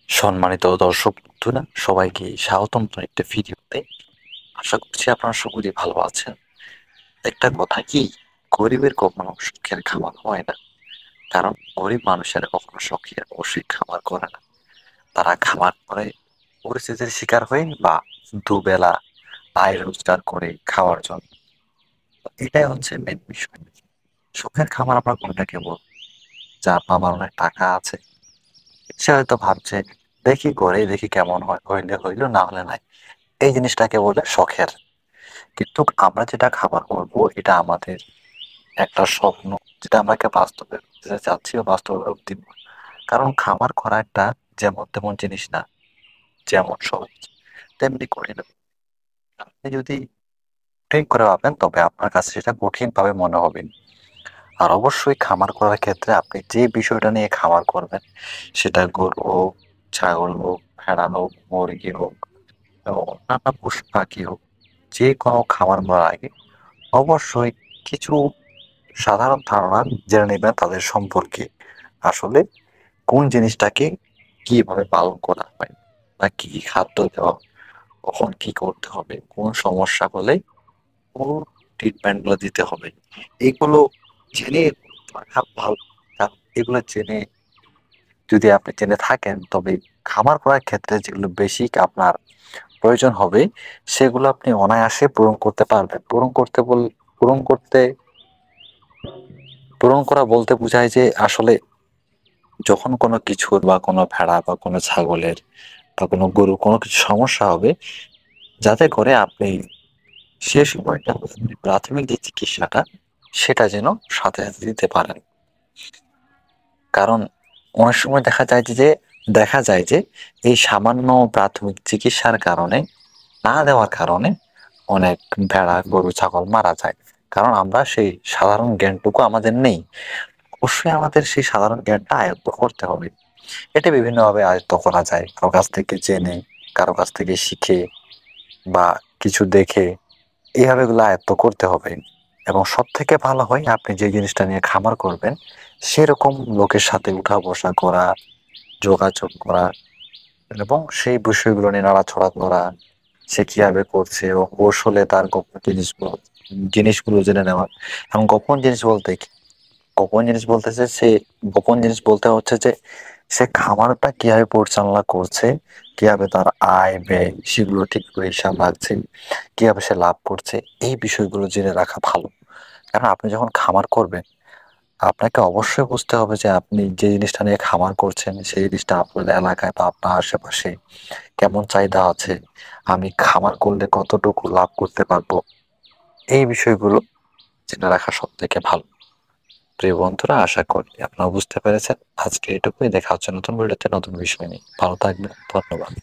সম্মানিত দর্শক বন্ধুরা, সবাইকে স্বাগতম নতুন একটা ভিডিওতে। আশা করছি আপনারা সকলেই ভালো আছেন। একটা কথা কি, গরিবের কখনো সুখের খাবার হয় না। কারণ গরিব মানুষেরা কখনো শখের অবশ্যই খাবার করে না। তারা খাবার করে পরিস্থিতির শিকার হয়ে বা দুবেলা আয় রোজগার করে খাওয়ার জন্য। এটাই হচ্ছে মেন বিষয়। সুখের খাবার আমরা কোনটাকে বলবো? যার বাবার অনেক টাকা আছে, সে হয়তো ভাবছে দেখি করে দেখি কেমন হয়, হইলে হইলো, না হলে নাই। এই জিনিসটাকে বলে শখের। কিন্তু আমরা যেটা খাবার করবো এটা আমাদের একটা স্বপ্ন, যেটা আমাকে বাস্তবে যেটা চাচ্ছি ও বাস্তবে রূপ দিব। কারণ খাবার করা একটা যেমন তেমন জিনিস না, যেমন সহজ তেমনি কঠিন। আপনি যদি কঠিন করে ভাবেন তবে আপনার কাছে সেটা কঠিন ভাবে মনে হবে। আর অবশ্যই খামার করার ক্ষেত্রে আপনি যে বিষয়টা নিয়ে খামার করবেন, সেটা গরু হোক, ছাগল হোক, ভেড়া হোক, মুরগি হোক, এবং অন্যান্য পশু পাখি হোক, যে কোনো খামার করার আগে অবশ্যই কিছু সাধারণ ধারণা জেনে নেবেন তাদের সম্পর্কে। আসলে কোন জিনিসটাকে কিভাবে পালন করা হয়, বা কি কি খাদ্য দেওয়া, কখন কি করতে হবে, কোন সমস্যা হলে কোন ট্রিটমেন্ট গুলো দিতে হবে, এগুলো জেনে রাখা ভালো। কারণ এগুলো জেনে যদি আপনি জেনে থাকেন তবে খামার করার ক্ষেত্রে যেগুলো বেসিক আপনার প্রয়োজন হবে সেগুলো আপনি অনায়াসে পূরণ করতে পারবেন। পূরণ করতে পূরণ করা বলতে বোঝায় যে আসলে যখন কোনো কিছুর বা কোনো ভেড়া বা কোনো ছাগলের বা কোনো গরু কোনো কিছু সমস্যা হবে, যাতে করে আপনি সে সময়টা আপনি প্রাথমিক যে চিকিৎসাটা সেটা যেন সাথে সাথে দিতে পারেন। কারণ অনেক সময় দেখা যায় যে এই সামান্য প্রাথমিক চিকিৎসার কারণে, না দেওয়ার কারণে অনেক ভেড়া গরু ছাগল মারা যায়। কারণ আমরা সেই সাধারণ জ্ঞানটুকু আমাদের নেই। অবশ্যই আমাদের সেই সাধারণ জ্ঞানটা আয়ত্ত করতে হবে। এটা বিভিন্নভাবে আয়ত্ত করা যায়, কারো কাছ থেকে জেনে, কারো কাছ থেকে শিখে, বা কিছু দেখে। এইভাবে এগুলো আয়ত্ত করতে হবে। এবং সব থেকে ভালো হয় আপনি যে জিনিসটা নিয়ে খামার করবেন সেরকম লোকের সাথে উঠা বসা করা, যোগাযোগ করা, এবং সেই বিষয়গুলো নিয়ে নাড়াছড়া করা, সে কিভাবে করছে ও কৌশলে তার গোপন জিনিসগুলো জেনে নেওয়া। এবং গোপন জিনিস বলতে কি, গোপন জিনিস বলতেছে সে গোপন জিনিস বলতে হচ্ছে যে সে খামারটা কিভাবে পরিচালনা করছে, কিভাবে তার আয় ব্যয় সেগুলো ঠিক করে হিসাব রাখছে, কিভাবে সে লাভ করছে, এই বিষয়গুলো জেনে রাখা ভালো। কারণ আপনি যখন খামার করবেন আপনাকে অবশ্যই বুঝতে হবে যে আপনি যে জিনিসটা নিয়ে খামার করছেন সেই জিনিসটা আপনার এলাকায় বা আপনার আশেপাশে কেমন চাহিদা আছে, আমি খামার করলে কতটুকু লাভ করতে পারবো, এই বিষয়গুলো জেনে রাখা সব থেকে ভালো। প্রিয় বন্ধুরা, আশা করি আপনারা বুঝতে পেরেছেন। আজকে এটুকুই, দেখা হচ্ছে নতুন ভিডিওতে নতুন বিষয় নিয়ে। ভালো থাকবেন, ধন্যবাদ।